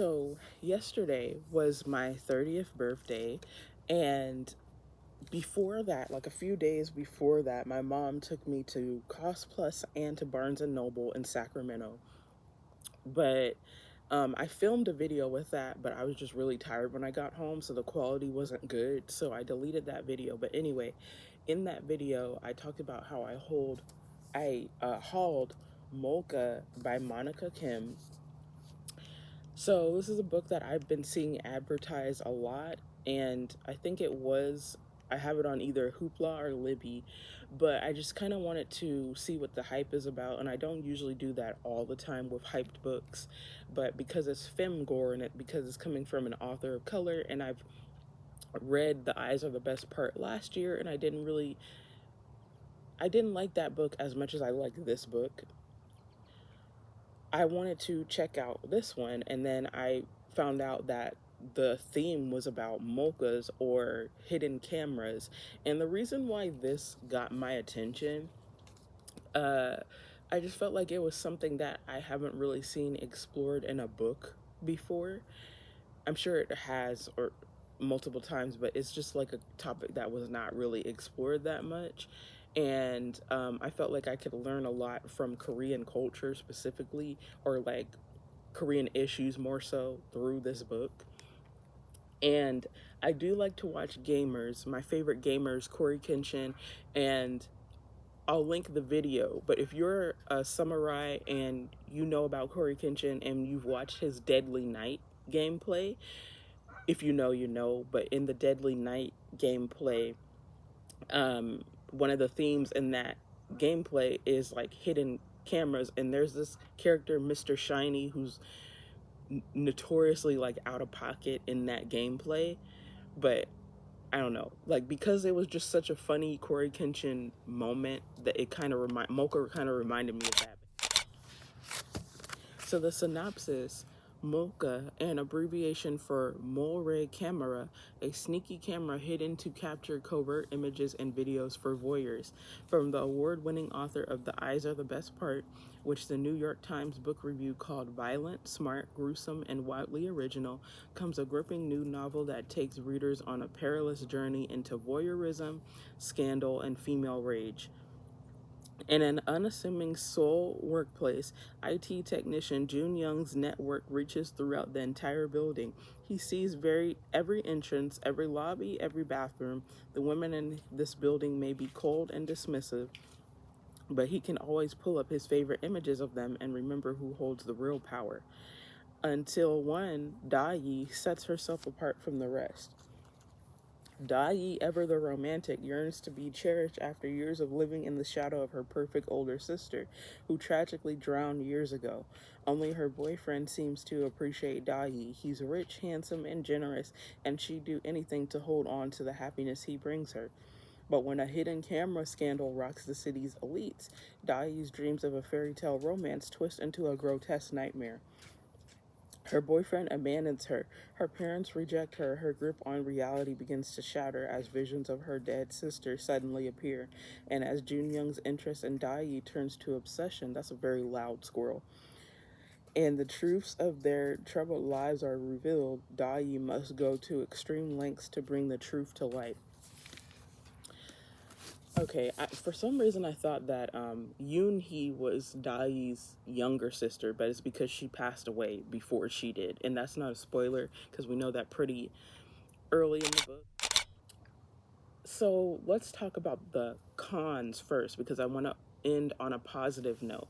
So yesterday was my 30th birthday, and before that, like a few days before that, my mom took me to Cost Plus and to Barnes and Noble in Sacramento. But I filmed a video with that, but I was just really tired when I got home, so the quality wasn't good, so I deleted that video. But anyway, in that video, I talked about how I hauled Molka by Monika Kim. So this is a book that I've been seeing advertised a lot, and I have it on either Hoopla or Libby, but I just kind of wanted to see what the hype is about, and I don't usually do that all the time with hyped books, but because it's femgore and because it's coming from an author of color, and I've read The Eyes Are the Best Part last year, and I didn't like that book as much as I like this book. I wanted to check out this one, and then I found out that the theme was about Molkas, or hidden cameras. And the reason why this got my attention, I just felt like it was something that I haven't really seen explored in a book before. I'm sure it has, or multiple times, but it's just like a topic that was not really explored that much. And I felt like I could learn a lot from Korean culture specifically, or like Korean issues more so, through this book. And I do like to watch gamers. My favorite gamers, CoryxKenshin, and I'll link the video. But if you're a samurai and you know about CoryxKenshin and you've watched his Deadly Night gameplay, if you know, you know. But in the Deadly Night gameplay, one of the themes in that gameplay is like hidden cameras, and there's this character, Mr. Shiny, who's notoriously like out of pocket in that gameplay. But I don't know, like, because it was just such a funny CoryxKenshin moment, that it kind of Molka kind of reminded me of that. So the synopsis: Molka, an abbreviation for Mole Camera, a sneaky camera hidden to capture covert images and videos for voyeurs. From the award-winning author of The Eyes Are the Best Part, which the New York Times book review called violent, smart, gruesome, and wildly original, comes a gripping new novel that takes readers on a perilous journey into voyeurism, scandal, and female rage. In an unassuming Seoul workplace, IT technician Jun Young's network reaches throughout the entire building. He sees every entrance, every lobby, every bathroom. The women in this building may be cold and dismissive, but he can always pull up his favorite images of them and remember who holds the real power. Until one, Da-yi, sets herself apart from the rest. Da-yi, ever the romantic, yearns to be cherished after years of living in the shadow of her perfect older sister, who tragically drowned years ago. Only her boyfriend seems to appreciate Da-yi. He's rich, handsome, and generous, and she'd do anything to hold on to the happiness he brings her. But when a hidden camera scandal rocks the city's elites, Da-yi's dreams of a fairy tale romance twist into a grotesque nightmare. Her boyfriend abandons her. Her parents reject her. Her grip on reality begins to shatter as visions of her dead sister suddenly appear. And as Jun Young's interest in Da-yi turns to obsession, that's a very loud squirrel, and the truths of their troubled lives are revealed, Da-yi must go to extreme lengths to bring the truth to light. Okay, for some reason I thought that Yoon-hee was Da-yi's younger sister, but it's because she passed away before she did. And that's not a spoiler, because we know that pretty early in the book. So let's talk about the cons first, because I want to end on a positive note.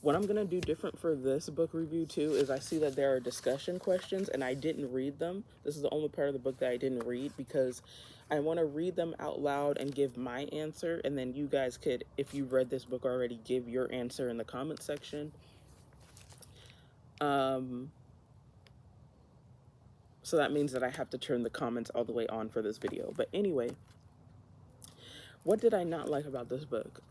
What I'm going to do different for this book review too is I see that there are discussion questions and I didn't read them. This is the only part of the book that I didn't read because I want to read them out loud and give my answer, and then you guys could, if you've read this book already, give your answer in the comment section. So that means that I have to turn the comments all the way on for this video. But anyway, what did I not like about this book?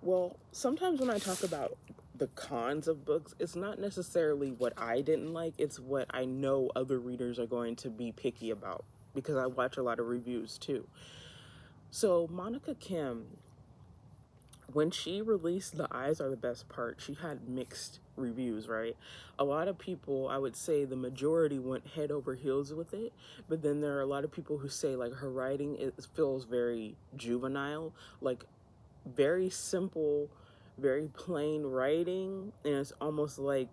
Well, sometimes when I talk about the cons of books, it's not necessarily what I didn't like, it's what I know other readers are going to be picky about, because I watch a lot of reviews too. So Monika Kim, when she released The Eyes Are the Best Part, she had mixed reviews, right? A lot of people, I would say the majority, went head over heels with it, but then there are a lot of people who say like her writing, it feels very juvenile, like very simple, very plain writing, and it's almost like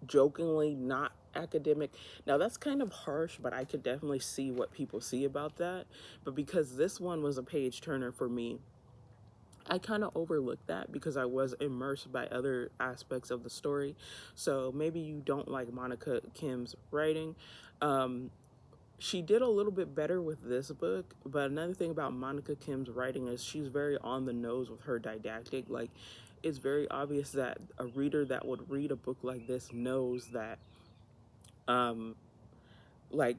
jokingly not academic. Now that's kind of harsh, but I could definitely see what people see about that. But because this one was a page turner for me, I kind of overlooked that because I was immersed by other aspects of the story. So maybe you don't like Monika Kim's writing. Um, she did a little bit better with this book, but another thing about Monika Kim's writing is she's very on the nose with her didactic. Like, it's very obvious that a reader that would read a book like this knows that, um, like,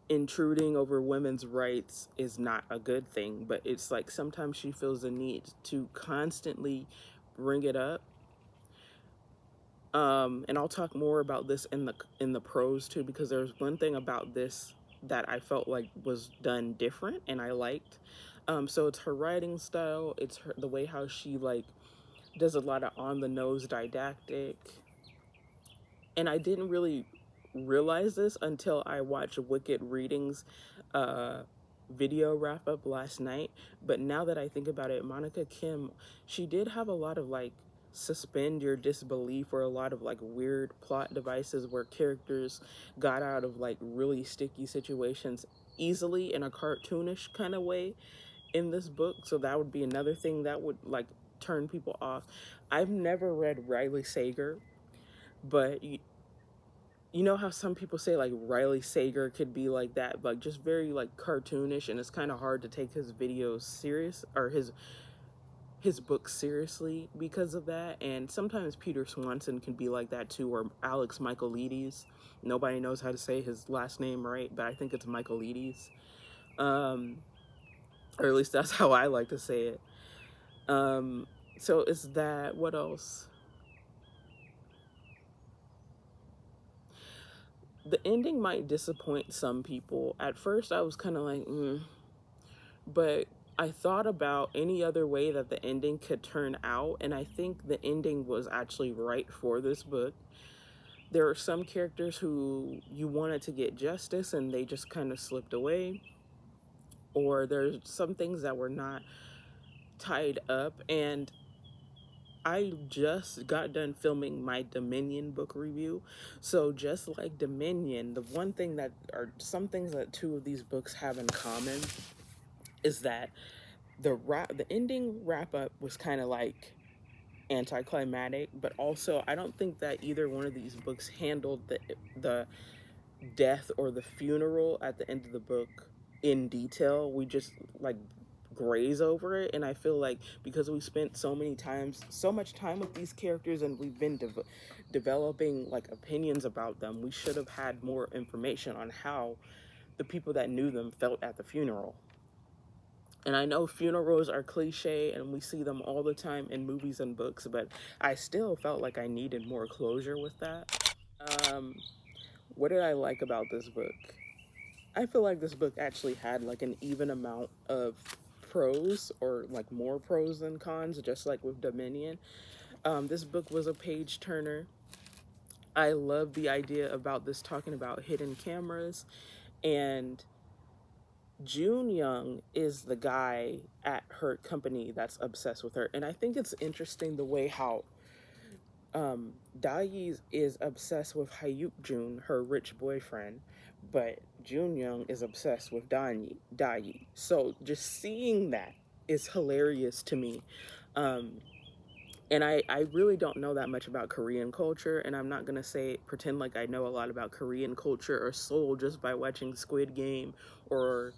intruding over women's rights is not a good thing, but it's like sometimes she feels the need to constantly bring it up. And I'll talk more about this in the prose too, because there's one thing about this that I felt like was done different and I liked. So it's her writing style, it's the way how she like does a lot of on the nose didactic. And I didn't really realize this until I watched Wicked Reading's uh, video wrap up last night. But now that I think about it, Monika Kim, she did have a lot of like suspend your disbelief or a lot of like weird plot devices where characters got out of like really sticky situations easily in a cartoonish kind of way in this book. So that would be another thing that would like turn people off. I've never read Riley Sager, but you know how some people say like Riley Sager could be like that, like just very like cartoonish, and it's kind of hard to take his videos serious or his books seriously because of that. And sometimes Peter Swanson can be like that too, or Alex Michaelides. Nobody knows how to say his last name right, but I think it's Michaelides. Or at least that's how I like to say it. So it's that. What else? The ending might disappoint some people. At first, I was kind of like, but I thought about any other way that the ending could turn out, and I think the ending was actually right for this book. There are some characters who you wanted to get justice and they just kind of slipped away, or there's some things that were not tied up. And I just got done filming my Dominion book review. So just like Dominion, the one thing that, or some things that two of these books have in common is that the ending wrap up was kind of like anticlimactic, but also I don't think that either one of these books handled the death or the funeral at the end of the book in detail. We just like graze over it, and I feel like because we spent so much time with these characters, and we've been developing like opinions about them, we should have had more information on how the people that knew them felt at the funeral. And I know funerals are cliche and we see them all the time in movies and books, but I still felt like I needed more closure with that. Um, what did I like about this book? I feel like this book actually had like an even amount of pros, or like more pros than cons, just like with Dominion. This book was a page turner. I love the idea about this talking about hidden cameras, and June Young is the guy at her company that's obsessed with her. And I think it's interesting the way how Dai is obsessed with Hayuk Jun, her rich boyfriend, but June Young is obsessed with Dai. So just seeing that is hilarious to me. And I really don't know that much about Korean culture, and I'm not gonna pretend like I know a lot about Korean culture or Seoul just by watching Squid Game or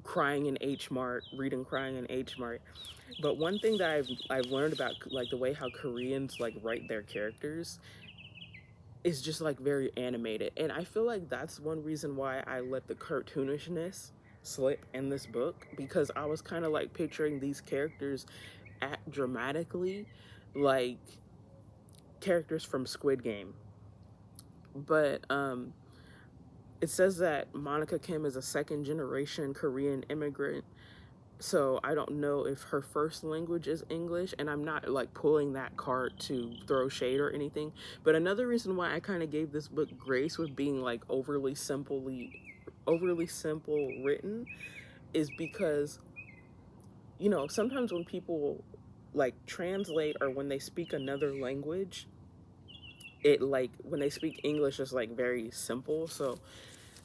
Crying in H Mart, reading Crying in H Mart. But one thing that I've learned about like the way how Koreans like write their characters is just like very animated. And I feel like that's one reason why I let the cartoonishness slip in this book, because I was kind of like picturing these characters act dramatically like characters from Squid Game. But it says that Monika Kim is a second generation Korean immigrant So I don't know if her first language is English, and I'm not like pulling that card to throw shade or anything. But another reason why I kind of gave this book grace with being like overly simple written is because, you know, sometimes when people like translate or when they speak another language, it like when they speak English is like very simple. So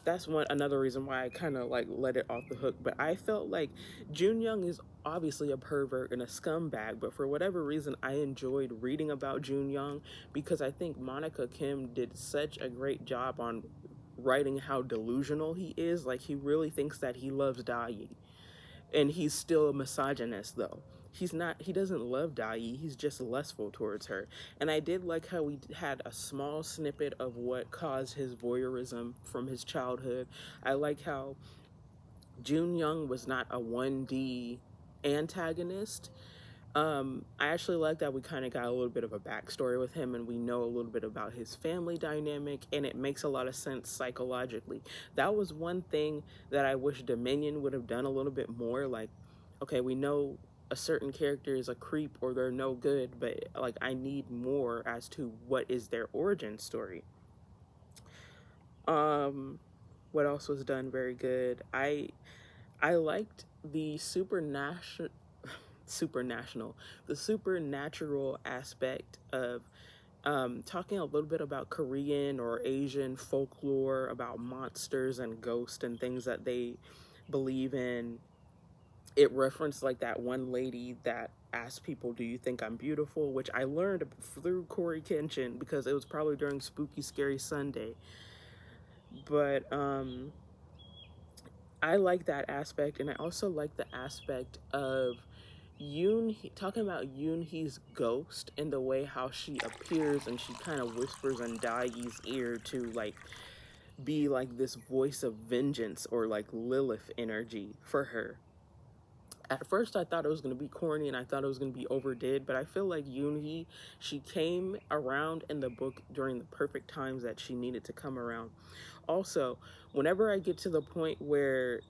that's one another reason why I kind of like let it off the hook. But I felt like Jun Young is obviously a pervert and a scumbag, but for whatever reason I enjoyed reading about Jun Young because I think Monika Kim did such a great job on writing how delusional he is. Like he really thinks that he loves Dai, and he's still a misogynist though. He doesn't love Dai, he's just lustful towards her. And I did like how we had a small snippet of what caused his voyeurism from his childhood. I like how Jun Young was not a 1D antagonist. I actually like that we kind of got a little bit of a backstory with him, and we know a little bit about his family dynamic, and it makes a lot of sense psychologically. That was one thing that I wish Dominion would have done a little bit more. Like, okay, we know a certain character is a creep or they're no good, but like I need more as to what is their origin story. Um, what else was done very good? I liked the supernatural aspect of talking a little bit about Korean or Asian folklore, about monsters and ghosts and things that they believe in. It referenced like that one lady that asked people, "Do you think I'm beautiful?" Which I learned through CoryxKenshin because it was probably during Spooky Scary Sunday. But I like that aspect, and I also like the aspect of talking about Yoonhee's ghost and the way how she appears and she kind of whispers in Dai's ear to like be like this voice of vengeance or like Lilith energy for her. At first I thought it was going to be corny and I thought it was going to be overdid, but I feel like Yoonhee, she came around in the book during the perfect times that she needed to come around. Also, whenever I get to the point where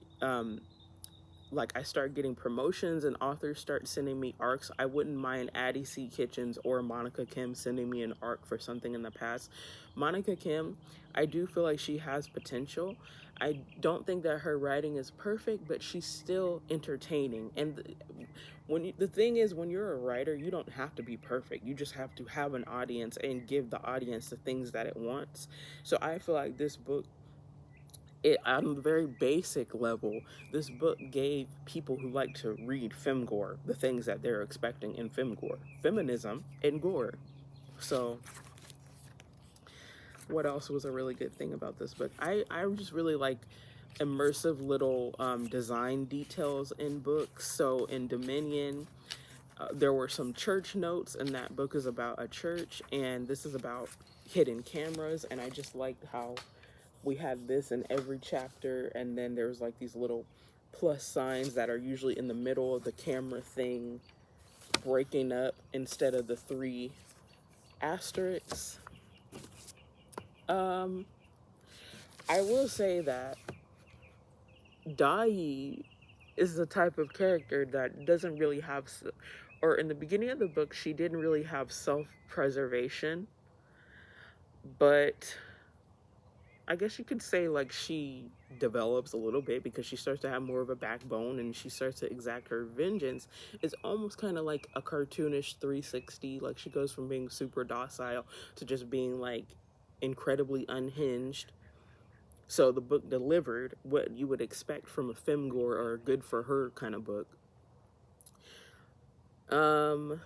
like I start getting promotions and authors start sending me arcs, I wouldn't mind Addie C. Kitchens or Monika Kim sending me an arc for something in the past. Monika Kim, I do feel like she has potential. I don't think that her writing is perfect, but she's still entertaining. And the thing is, when you're a writer, you don't have to be perfect. You just have to have an audience and give the audience the things that it wants. So I feel like this book, on a very basic level, this book gave people who like to read femgore the things that they're expecting in femgore, feminism and gore. So what else was a really good thing about this book? I just really like immersive little design details in books. So in Dominion, there were some church notes, and that book is about a church, and this is about hidden cameras, and I just liked how we had this in every chapter, and then there's like these little plus signs that are usually in the middle of the camera thing breaking up instead of the three asterisks. um I will say that Dai is the type of character that doesn't really have, or in the beginning of the book she didn't really have self-preservation, but I guess you could say like she develops a little bit because she starts to have more of a backbone and she starts to exact her vengeance. It's almost kind of like a cartoonish 360. Like she goes from being super docile to just being like incredibly unhinged. So the book delivered what you would expect from a femgore or a good for her kind of book. Um,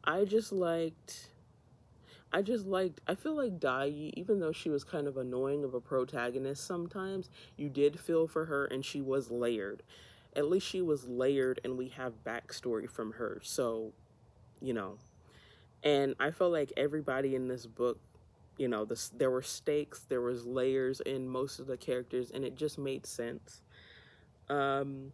I just liked I feel like Dai, even though she was kind of annoying of a protagonist sometimes, you did feel for her and she was layered. At least she was layered and we have backstory from her. So, you know, and I felt like everybody in this book, you know, there were stakes, there was layers in most of the characters, and it just made sense. Um,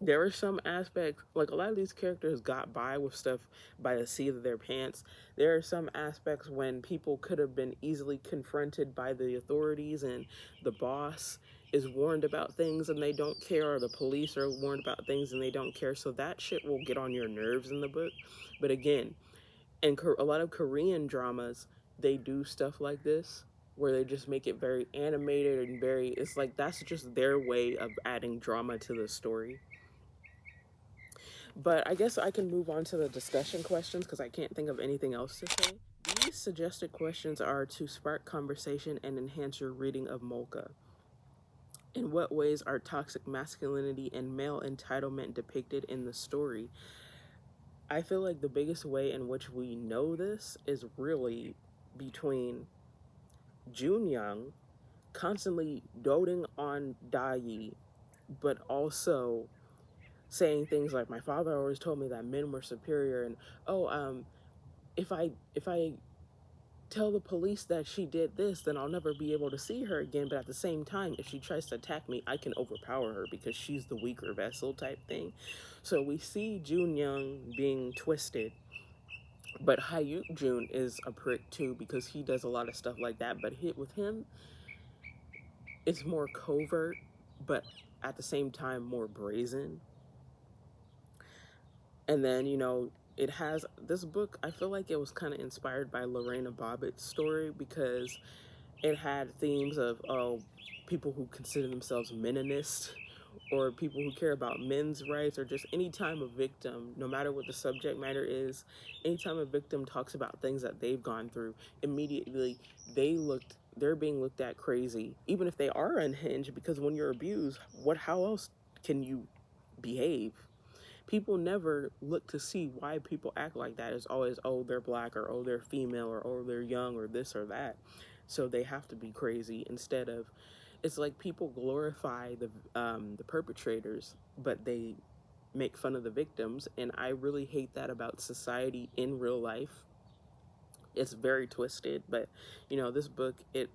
There are some aspects, like a lot of these characters got by with stuff by the seat of their pants. There are some aspects when people could have been easily confronted by the authorities and the boss is warned about things and they don't care, or the police are warned about things and they don't care. So that shit will get on your nerves in the book. But again, in a lot of Korean dramas, they do stuff like this where they just make it very animated and very, it's like that's just their way of adding drama to the story. But I guess I can move on to the discussion questions because I can't think of anything else to say. These suggested questions are to spark conversation and enhance your reading of Molka. In what ways are toxic masculinity and male entitlement depicted in the story? I feel like the biggest way in which we know this is really between Junyoung constantly doting on Dayi, but also saying things like, my father always told me that men were superior, and if I tell the police that she did this, then I'll never be able to see her again. But at the same time, if she tries to attack me, I can overpower her because she's the weaker vessel type thing. So we see Junyoung being twisted, but Hayuk Jun is a prick too because he does a lot of stuff like that. But with him, it's more covert, but at the same time more brazen. And then, it has this book, I feel like it was kind of inspired by Lorena Bobbitt's story because it had themes of people who consider themselves meninists or people who care about men's rights, or just anytime a victim, no matter what the subject matter is, anytime a victim talks about things that they've gone through, immediately they're being looked at crazy, even if they are unhinged, because when you're abused, how else can you behave? People never look to see why people act like that. It's always, oh, they're black, or oh, they're female, or oh, they're young, or this or that. So they have to be crazy. Instead of, it's like people glorify the perpetrators, but they make fun of the victims. And I really hate that about society in real life. It's very twisted, but this book, it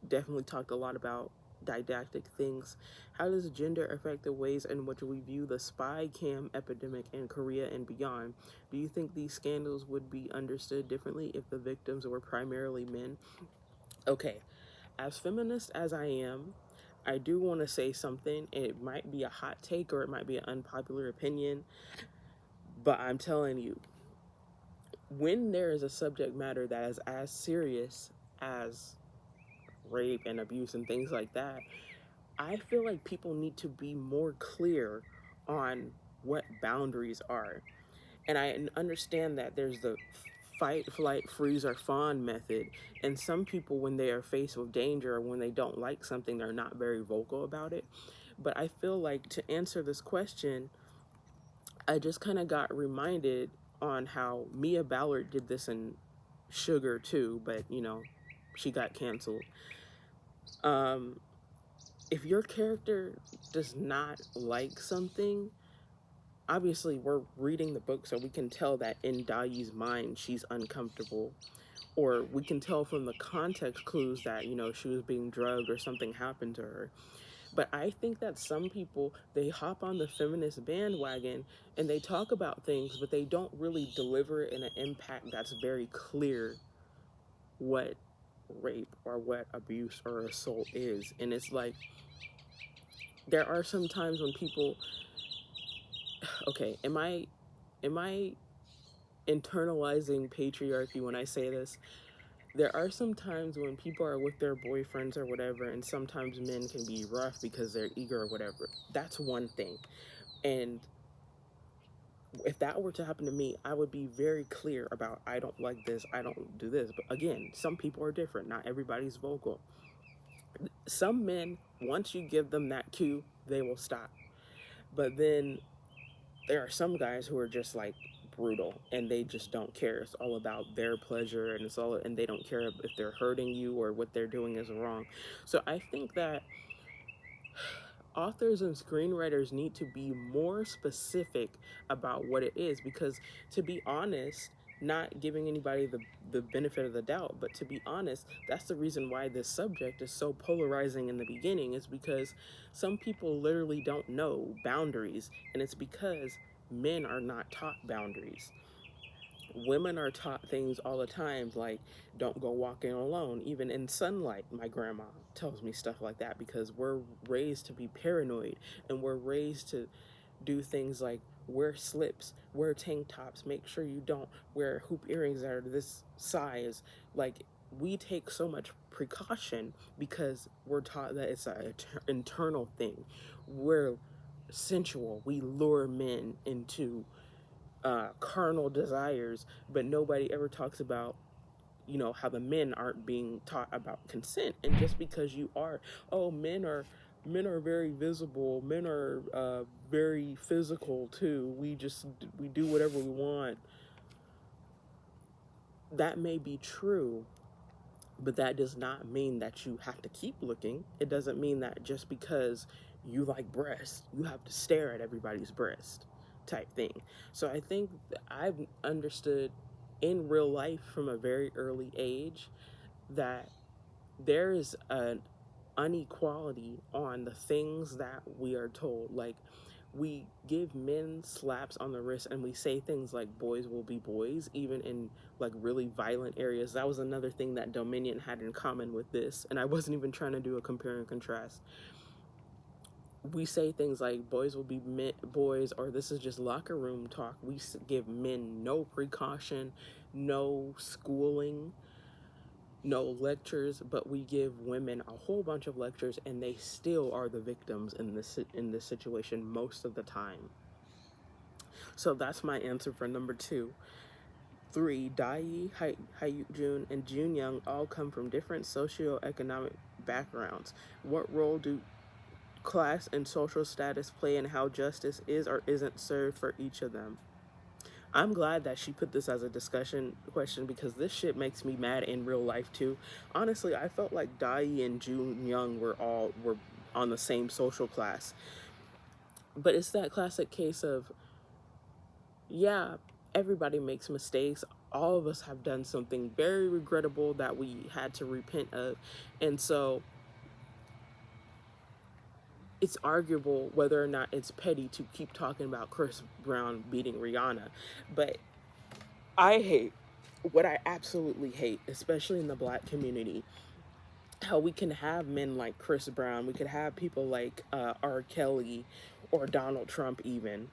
definitely talked a lot about didactic things. How does gender affect the ways in which we view the spy cam epidemic in Korea and beyond? Do you think these scandals would be understood differently if the victims were primarily men? Okay, as feminist as I am, I do want to say something. It might be a hot take or it might be an unpopular opinion, but I'm telling you, when there is a subject matter that is as serious as rape and abuse and things like that, I feel like people need to be more clear on what boundaries are. And I understand that there's the fight, flight, freeze, or fawn method. And some people, when they are faced with danger or when they don't like something, they're not very vocal about it. But I feel like to answer this question, I just kind of got reminded on how Mia Ballard did this in Sugar too, but she got canceled. If your character does not like something, obviously we're reading the book so we can tell that in Dayi's mind she's uncomfortable, or we can tell from the context clues that she was being drugged or something happened to her. But I think that some people, they hop on the feminist bandwagon and they talk about things, but they don't really deliver it in an impact that's very clear what rape or what abuse or assault is. And it's like, there are some times when people, okay, am I internalizing patriarchy when I say this? There are some times when people are with their boyfriends or whatever, and sometimes men can be rough because they're eager or whatever. That's one thing. And if that were to happen to me, I would be very clear about, I don't like this, I don't do this. But again, some people are different. Not everybody's vocal. Some men, once you give them that cue, they will stop. But then there are some guys who are just like brutal and they just don't care. It's all about their pleasure, and they don't care if they're hurting you or what they're doing is wrong. So I think that authors and screenwriters need to be more specific about what it is, because to be honest, not giving anybody the benefit of the doubt, but to be honest, that's the reason why this subject is so polarizing in the beginning, is because some people literally don't know boundaries, and it's because men are not taught boundaries. Women are taught things all the time, like don't go walking alone, even in sunlight. My grandma tells me stuff like that because we're raised to be paranoid, and we're raised to do things like wear slips, wear tank tops, make sure you don't wear hoop earrings that are this size. Like, we take so much precaution because we're taught that it's an internal thing. We're sensual, we lure men into carnal desires, but nobody ever talks about, you know, how the men aren't being taught about consent. And just because you are, oh, men are very visible, men are very physical too, we do whatever we want. That may be true, but that does not mean that you have to keep looking. It doesn't mean that just because you like breasts, you have to stare at everybody's breast type thing. So I think I've understood in real life from a very early age that there is an inequality on the things that we are told. Like, we give men slaps on the wrist and we say things like boys will be boys, even in like really violent areas. That was another thing that Dominion had in common with this, and I wasn't even trying to do a compare and contrast. We say things like boys will be boys, or this is just locker room talk. We give men no precaution, no schooling, no lectures, but we give women a whole bunch of lectures, and they still are the victims in this situation most of the time. So that's my answer for number 2. 3, Dai, Jun, and Jun Young all come from different socioeconomic backgrounds. What role do class and social status play in how justice is or isn't served for each of them? I'm glad that she put this as a discussion question because this shit makes me mad in real life too. Honestly, I felt like Dai and Jun Young were on the same social class. But it's that classic case of, yeah, everybody makes mistakes. All of us have done something very regrettable that we had to repent of. And so it's arguable whether or not it's petty to keep talking about Chris Brown beating Rihanna. But what I absolutely hate, especially in the black community, how we can have men like Chris Brown, we could have people like R. Kelly or Donald Trump even,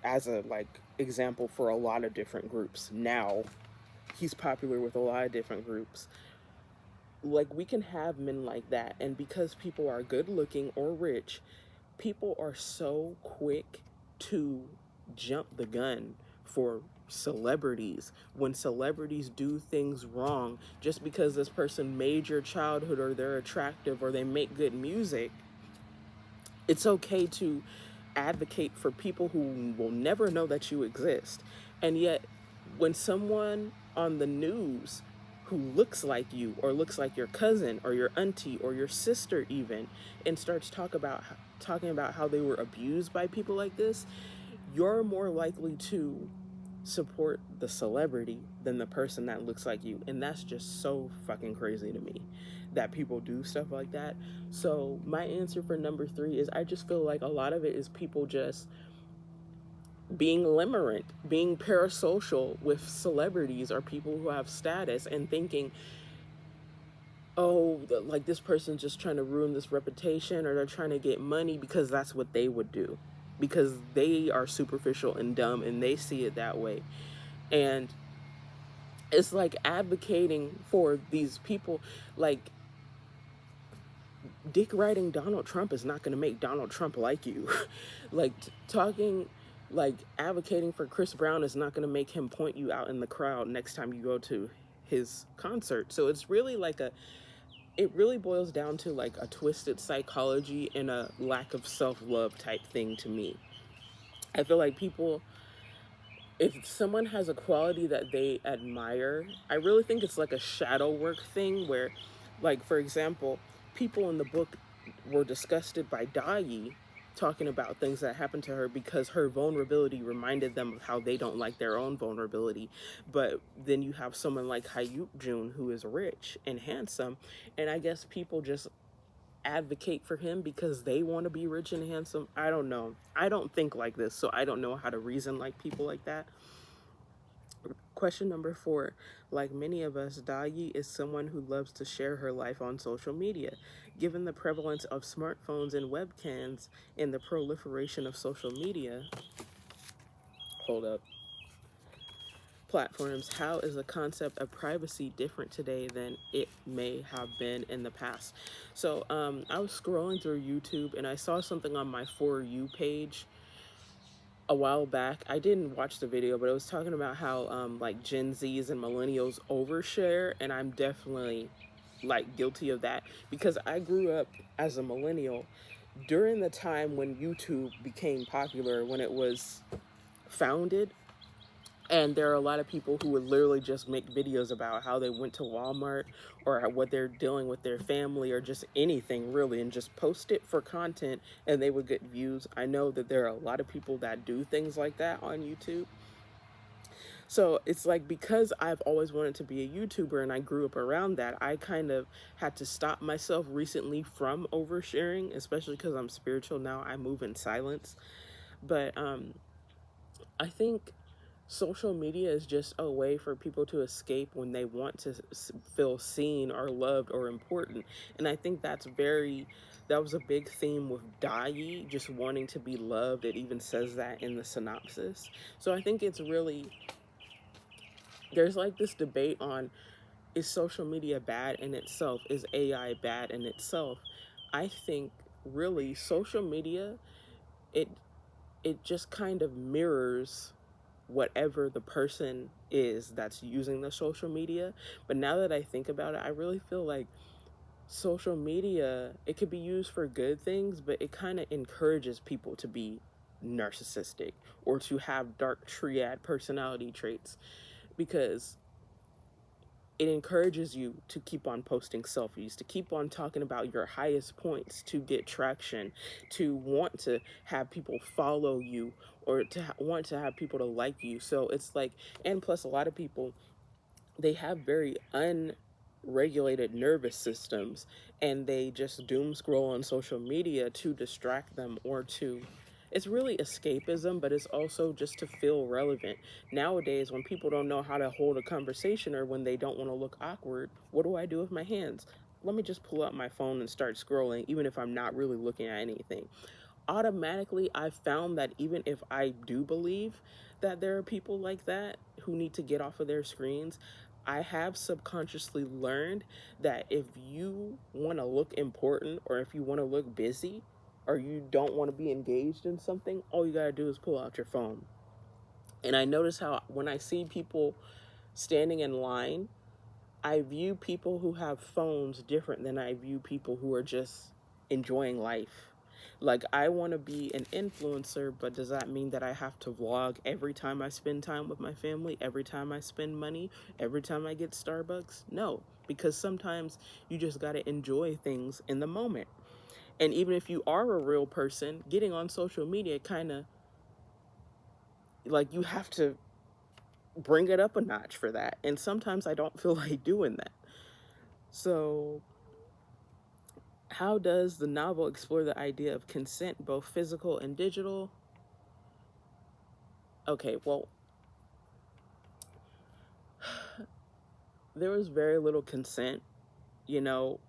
as a like example for a lot of different groups. Now he's popular with a lot of different groups. Like, we can have men like that, and because people are good looking or rich, people are so quick to jump the gun for celebrities when celebrities do things wrong. Just because this person made your childhood, or they're attractive, or they make good music, it's okay to advocate for people who will never know that you exist. And yet, when someone on the news who looks like you, or looks like your cousin or your auntie or your sister even, and starts talking about how they were abused by people like this, you're more likely to support the celebrity than the person that looks like you. And that's just so fucking crazy to me that people do stuff like that. So my answer for number 3 is, I just feel like a lot of it is people just being limerent, being parasocial with celebrities or people who have status, and thinking, oh, like this person's just trying to ruin this reputation, or they're trying to get money, because that's what they would do, because they are superficial and dumb and they see it that way. And it's like advocating for these people. Like, dick riding Donald Trump is not going to make Donald Trump like you. Like, talking, like advocating for Chris Brown is not going to make him point you out in the crowd next time you go to his concert. So it's really like it really boils down to like a twisted psychology and a lack of self-love type thing to me. I feel like people, if someone has a quality that they admire, I really think it's like a shadow work thing where, like, for example, people in the book were disgusted by Dai talking about things that happened to her because her vulnerability reminded them of how they don't like their own vulnerability. But then you have someone like Hayuk Jun, who is rich and handsome, and I guess people just advocate for him because they want to be rich and handsome. I don't know. I don't think like this, so I don't know how to reason like people like that. Question number 4. Like many of us, Dayi is someone who loves to share her life on social media. Given the prevalence of smartphones and webcams and the proliferation of social media, hold up, platforms, how is the concept of privacy different today than it may have been in the past? So I was scrolling through YouTube and I saw something on my For You page a while back. I didn't watch the video, but it was talking about how like Gen Zs and millennials overshare, and I'm definitely like guilty of that because I grew up as a millennial during the time when YouTube became popular, when it was founded. And there are a lot of people who would literally just make videos about how they went to Walmart or what they're dealing with their family or just anything really, and just post it for content and they would get views. I know that there are a lot of people that do things like that on YouTube. So it's like, because I've always wanted to be a YouTuber and I grew up around that, I kind of had to stop myself recently from oversharing, especially because I'm spiritual now. I move in silence. But I think social media is just a way for people to escape when they want to feel seen or loved or important. And I think that was a big theme with Dai, just wanting to be loved. It even says that in the synopsis. So I think it's really, there's like this debate on, is social media bad in itself? Is AI bad in itself? I think really social media, it it just kind of mirrors whatever the person is that's using the social media. But now that I think about it, I really feel like social media, it could be used for good things, but it kind of encourages people to be narcissistic or to have dark triad personality traits, because it encourages you to keep on posting selfies, to keep on talking about your highest points, to get traction, to want to have people follow you, or to want to have people to like you. So it's like, and plus a lot of people, they have very unregulated nervous systems, and they just doom scroll on social media to distract them, or to, it's really escapism, but it's also just to feel relevant. Nowadays, when people don't know how to hold a conversation or when they don't want to look awkward, what do I do with my hands? Let me just pull out my phone and start scrolling, even if I'm not really looking at anything. Automatically, I found that even if I do believe that there are people like that who need to get off of their screens, I have subconsciously learned that if you want to look important, or if you want to look busy, or you don't want to be engaged in something, all you gotta do is pull out your phone. And I notice how when I see people standing in line, I view people who have phones different than I view people who are just enjoying life. Like, I want to be an influencer, but does that mean that I have to vlog every time I spend time with my family, every time I spend money, every time I get Starbucks? No, because sometimes you just got to enjoy things in the moment. And even if you are a real person, getting on social media kind of, like, you have to bring it up a notch for that. And sometimes I don't feel like doing that. So how does the novel explore the idea of consent, both physical and digital? Okay, well, there was very little consent, you know.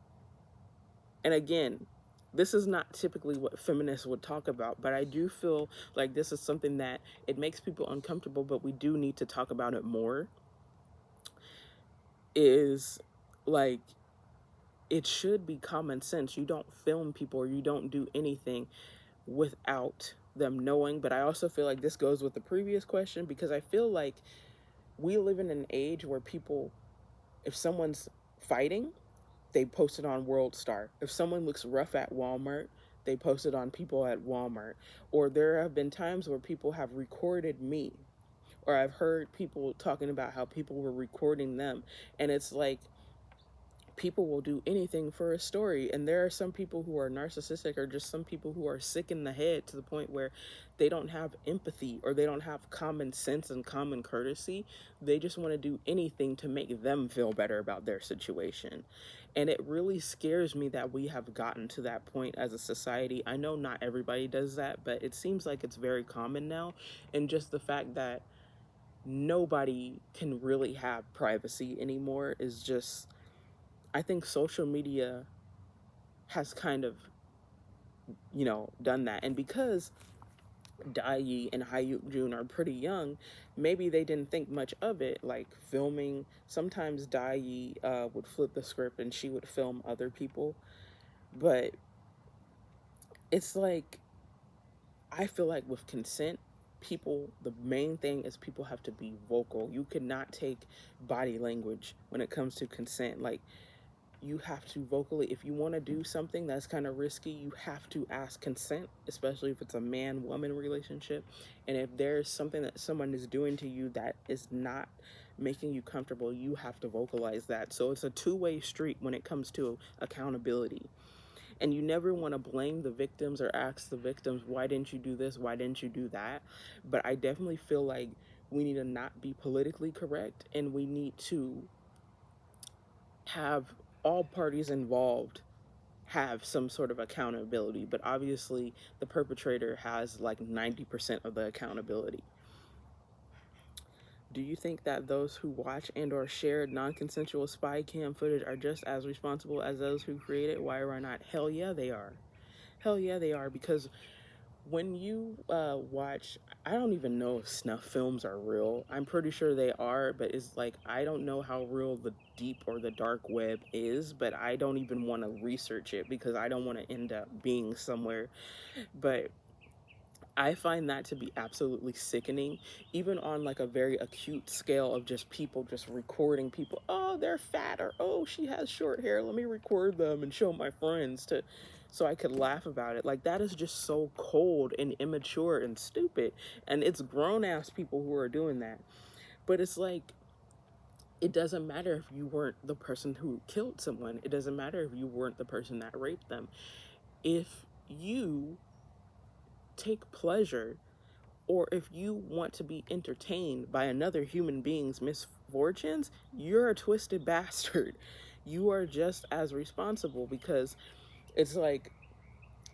And again, this is not typically what feminists would talk about, but I do feel like this is something that it makes people uncomfortable, but we do need to talk about it more. Is like, it should be common sense. You don't film people or you don't do anything without them knowing. But I also feel like this goes with the previous question, because I feel like we live in an age where people, if someone's fighting, they post it on World Star. If someone looks rough at Walmart, they post it on people at Walmart. Or there have been times where people have recorded me, or I've heard people talking about how people were recording them. And it's like, people will do anything for a story. And there are some people who are narcissistic, or just some people who are sick in the head to the point where they don't have empathy, or they don't have common sense and common courtesy. They just want to do anything to make them feel better about their situation. And it really scares me that we have gotten to that point as a society. I know not everybody does that, but it seems like it's very common now. And just the fact that nobody can really have privacy anymore is just, I think social media has kind of, done that. And because Dai and Jun are pretty young, maybe they didn't think much of it, like filming. Sometimes Dai would flip the script and she would film other people. But it's like, I feel like with consent, people, the main thing is people have to be vocal. You cannot take body language when it comes to consent. Like, you have to vocally, if you want to do something that's kind of risky, you have to ask consent, especially if it's a man-woman relationship. And if there's something that someone is doing to you that is not making you comfortable, you have to vocalize that. So it's a two-way street when it comes to accountability. And you never want to blame the victims or ask the victims, why didn't you do this? Why didn't you do that? But I definitely feel like we need to not be politically correct, and we need to have all parties involved have some sort of accountability. But obviously the perpetrator has like 90% of the accountability. Do you think that those who watch and or share non-consensual spy cam footage are just as responsible as those who create it? Why or not? Hell yeah, they are. Hell yeah, they are. Because when you watch, I don't even know if snuff films are real. I'm pretty sure they are, but it's like, I don't know how real the deep or the dark web is, but I don't even want to research it because I don't want to end up being somewhere. But I find that to be absolutely sickening, even on like a very acute scale of just people just recording people. Oh, they're fat, or oh, she has short hair. Let me record them and show my friends so I could laugh about it. Like, that is just so cold and immature and stupid. And it's grown ass people who are doing that. But it's like, it doesn't matter if you weren't the person who killed someone. It doesn't matter if you weren't the person that raped them. If you take pleasure, or if you want to be entertained by another human being's misfortunes, you're a twisted bastard. You are just as responsible, because it's like,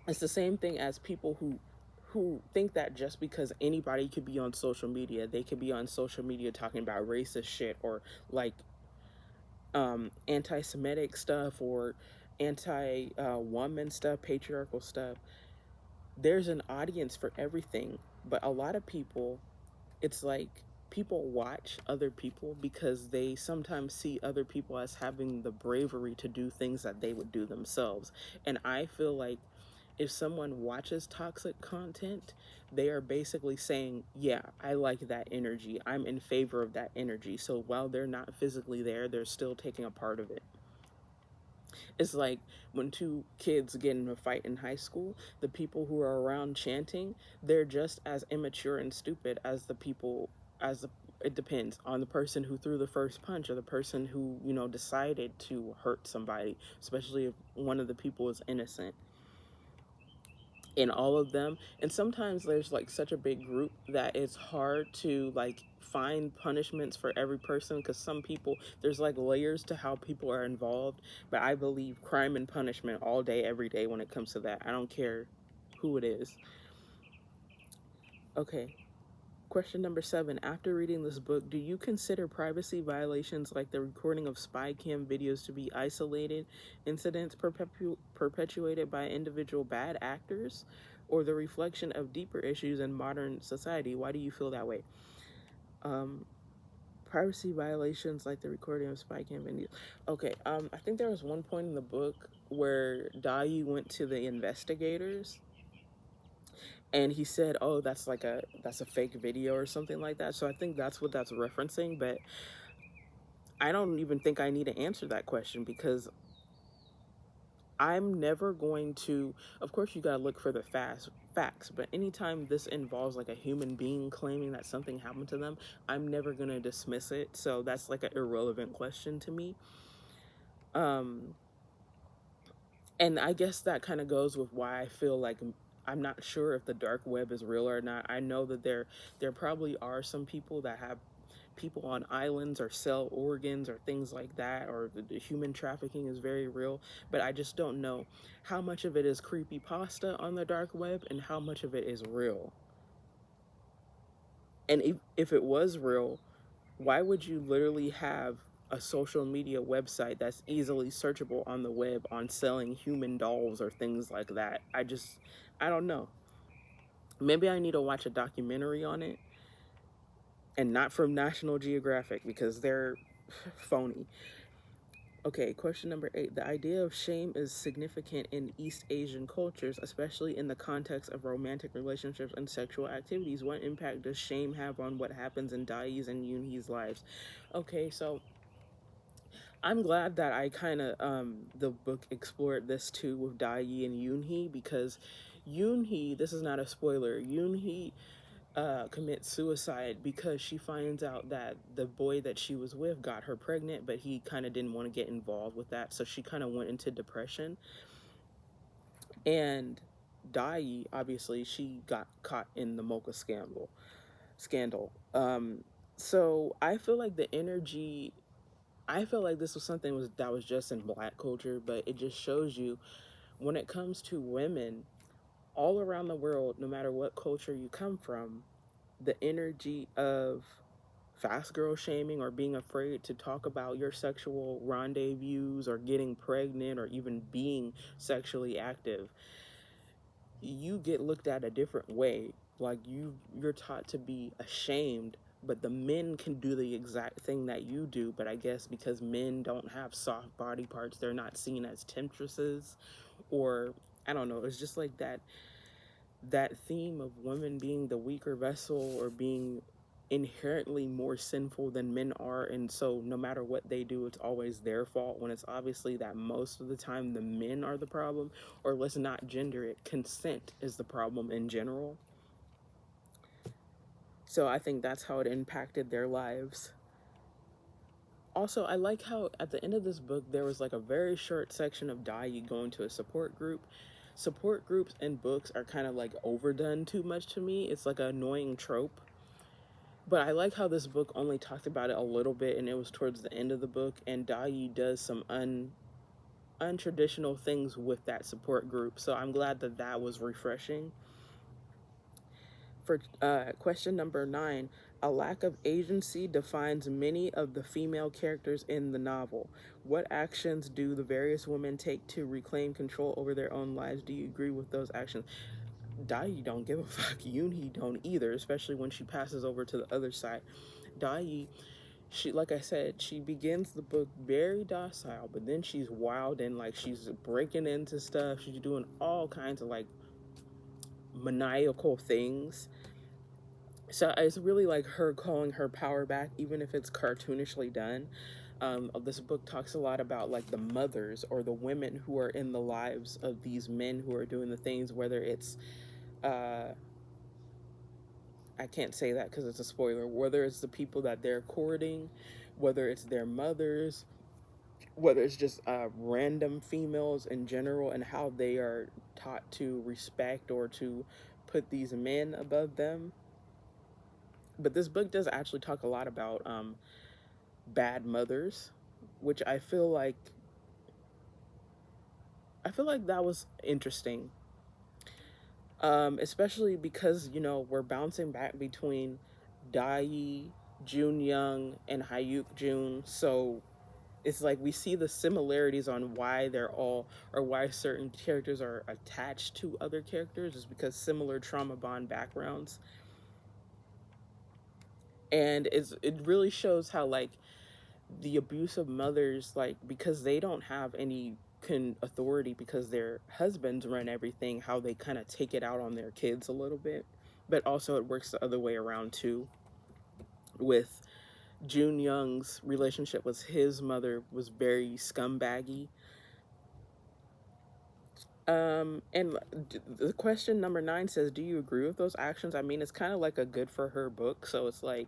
it's the same thing as people who think that just because anybody could be on social media, they could be on social media talking about racist shit, or like anti-Semitic stuff, or anti-woman stuff, patriarchal stuff. There's an audience for everything. But a lot of people, it's like, people watch other people because they sometimes see other people as having the bravery to do things that they would do themselves. And I feel like if someone watches toxic content, they are basically saying, yeah, I like that energy. I'm in favor of that energy. So while they're not physically there, they're still taking a part of it. It's like when two kids get in a fight in high school, the people who are around chanting, they're just as immature and stupid as the people, it depends on the person who threw the first punch, or the person who, decided to hurt somebody, especially if one of the people is innocent. In all of them, and sometimes there's like such a big group that it's hard to like find punishments for every person, because some people, there's like layers to how people are involved. But I believe crime and punishment all day every day when it comes to that. I don't care who it is. Okay, question number 7. After reading this book, do you consider privacy violations like the recording of spy cam videos to be isolated incidents perpetuated by individual bad actors, or the reflection of deeper issues in modern society? Why do you feel that way? Privacy violations like the recording of spy cam videos. Okay, I think there was one point in the book where Dai went to the investigators and he said, oh, that's a fake video or something like that. So I think that's what that's referencing. But I don't even think I need to answer that question, because I'm never going to, of course you gotta look for the facts, but anytime this involves like a human being claiming that something happened to them, I'm never gonna dismiss it. So that's like an irrelevant question to me. Um, and I guess that kind of goes with why I feel like I'm not sure if the dark web is real or not. I know that there probably are some people that have people on islands or sell organs or things like that, or the human trafficking is very real, but I just don't know how much of it is creepy pasta on the dark web and how much of it is real. And if it was real, why would you literally have a social media website that's easily searchable on the web on selling human dolls or things like that? I don't know. Maybe I need to watch a documentary on it, and not from National Geographic because they're phony. Okay, question number 8. The idea of shame is significant in East Asian cultures, especially in the context of romantic relationships and sexual activities. What impact does shame have on what happens in Dai's and Yoonhee's lives? Okay, so I'm glad that I kind of, the book explored this too with Dai and Yoonhee, because Yoonhee, this is not a spoiler, Yoonhee commits suicide because she finds out that the boy that she was with got her pregnant, but he kind of didn't want to get involved with that, so she kind of went into depression. And Dai, obviously, she got caught in the Molka scandal. So I feel like the energy, I feel like this was something that was just in Black culture, but it just shows you when it comes to women all around the world, no matter what culture you come from, the energy of fast girl shaming or being afraid to talk about your sexual rendezvous or getting pregnant or even being sexually active, you get looked at a different way. Like you're taught to be ashamed, but the men can do the exact thing that you do, but I guess because men don't have soft body parts, they're not seen as temptresses, or I don't know, it's just like that theme of women being the weaker vessel or being inherently more sinful than men are, and so no matter what they do it's always their fault, when it's obviously that most of the time the men are the problem. Or let's not gender it, consent is the problem in general. So I think that's how it impacted their lives. Also, I like how at the end of this book there was like a very short section of Dai going to a support group. Support groups in books are kind of like overdone too much to me. It's like an annoying trope. But I like how this book only talked about it a little bit, and it was towards the end of the book, and Dai does some untraditional things with that support group. So I'm glad that that was refreshing. For question number 9, a lack of agency defines many of the female characters in the novel. What actions do the various women take to reclaim control over their own lives? Do you agree with those actions? Dai don't give a fuck. Yoonhee don't either, especially when she passes over to the other side. Dai, she, like I said, she begins the book very docile, but then she's wild and like she's breaking into stuff. She's doing all kinds of like maniacal things. So it's really like her calling her power back, even if it's cartoonishly done. This book talks a lot about like the mothers or the women who are in the lives of these men who are doing the things, whether it's I can't say that because it's a spoiler, whether it's the people that they're courting, whether it's their mothers, whether it's just random females in general, and how they are taught to respect or to put these men above them. But this book does actually talk a lot about bad mothers, which I feel like that was interesting, especially because we're bouncing back between Dai, Jun Young, and Hyuk Jun, so it's like we see the similarities on why they're all, or why certain characters are attached to other characters, is because similar trauma bond backgrounds. And it really shows how like the abuse of mothers, like because they don't have any authority because their husbands run everything, how they kind of take it out on their kids a little bit. But also it works the other way around too, with Jun Young's relationship with his mother was very scumbaggy. And the question number 9 says, do you agree with those actions? I mean, it's kind of like a good for her book, so it's like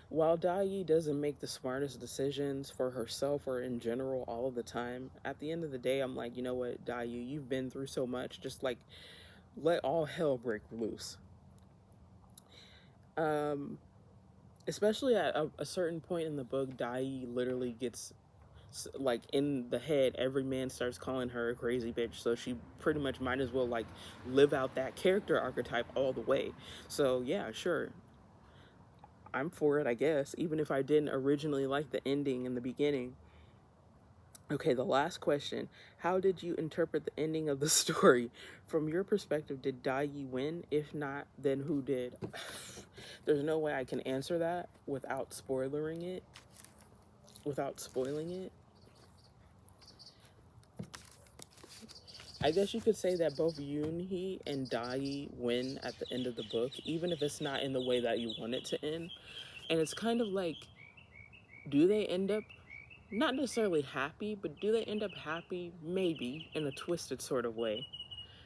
While Dai doesn't make the smartest decisions for herself or in general all of the time, at the end of the day, I'm like, you know what, Dai, you've been through so much. Just like let all hell break loose. Um, Especially at a certain point in the book, Dai literally gets like in the head. Every man starts calling her a crazy bitch, so she pretty much might as well like live out that character archetype all the way. So yeah, sure, I'm for it, I guess, even if I didn't originally like the ending in the beginning. Okay, the last question. How did you interpret the ending of the story? From your perspective, did Dai win? If not, then who did? There's no way I can answer that without spoiling it. Without spoiling it. I guess you could say that both Yoonhee and Dai win at the end of the book, even if it's not in the way that you want it to end. And it's kind of like, do they end up not necessarily happy, but do they end up happy? Maybe, in a twisted sort of way.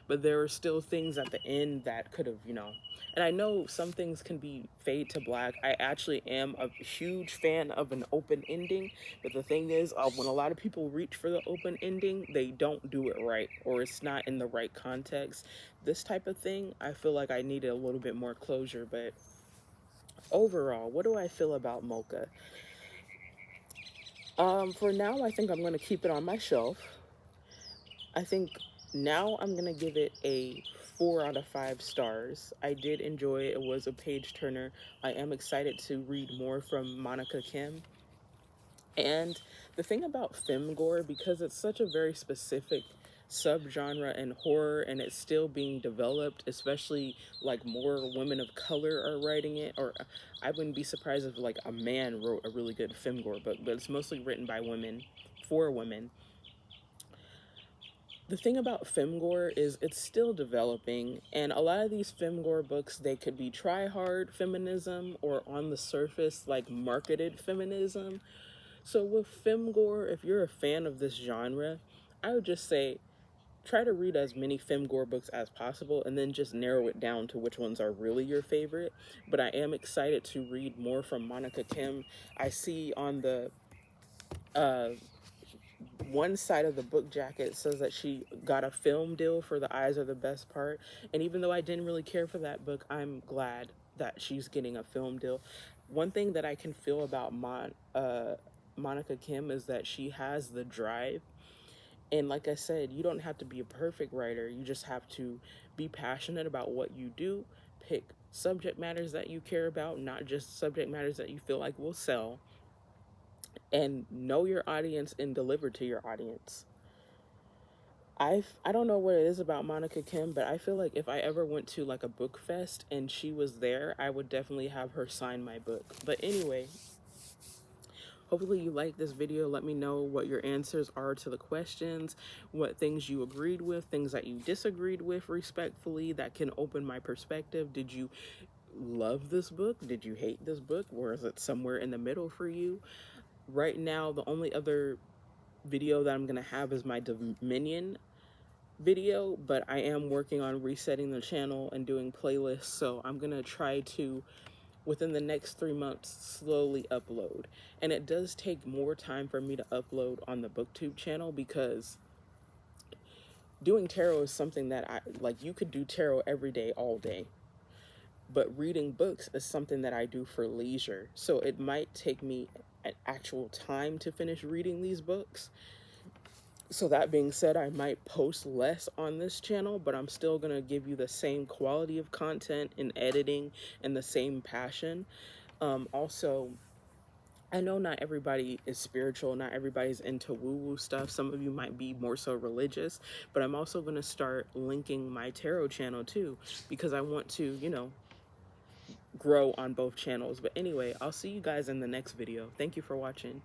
But there are still things at the end that could have, And I know some things can be fade to black. I actually am a huge fan of an open ending, but the thing is, when a lot of people reach for the open ending, they don't do it right, or it's not in the right context. This type of thing, I feel like I needed a little bit more closure, but overall, what do I feel about Molka? For now, I think I'm going to keep it on my shelf. I think now I'm going to give it a 4 out of 5 stars. I did enjoy it. It was a page turner. I am excited to read more from Monika Kim. And the thing about femgore, because it's such a very specific subgenre in horror and it's still being developed, especially like more women of color are writing it, or I wouldn't be surprised if like a man wrote a really good femgore, but it's mostly written by women for women. The thing about femgore is it's still developing, and a lot of these femgore books, they could be try hard feminism or on the surface like marketed feminism. So with femgore, if you're a fan of this genre, I would just say try to read as many femgore books as possible and then just narrow it down to which ones are really your favorite. But I am excited to read more from Monika Kim. I see on the uh, one side of the book jacket says that she got a film deal for The Eyes Are the Best Part. And even though I didn't really care for that book, I'm glad that she's getting a film deal. One thing that I can feel about Monika Kim is that she has the drive. And like I said, you don't have to be a perfect writer. You just have to be passionate about what you do, pick subject matters that you care about, not just subject matters that you feel like will sell, and know your audience and deliver to your audience. I don't know what it is about Monika Kim, but I feel like if I ever went to like a book fest and she was there, I would definitely have her sign my book. But anyway, hopefully you like this video. Let me know what your answers are to the questions, what things you agreed with, things that you disagreed with respectfully that can open my perspective. Did you love this book? Did you hate this book? Or is it somewhere in the middle for you? Right now, the only other video that I'm going to have is my Dominion video, but I am working on resetting the channel and doing playlists, so I'm going to try to, within the next 3 months, slowly upload. And it does take more time for me to upload on the BookTube channel because doing tarot is something that you could do tarot every day, all day. But reading books is something that I do for leisure. So it might take me an actual time to finish reading these books. So that being said, I might post less on this channel, but I'm still going to give you the same quality of content in editing and the same passion. Also, I know not everybody is spiritual, not everybody's into woo-woo stuff. Some of you might be more so religious, but I'm also going to start linking my tarot channel too, because I want to, grow on both channels. But anyway, I'll see you guys in the next video. Thank you for watching.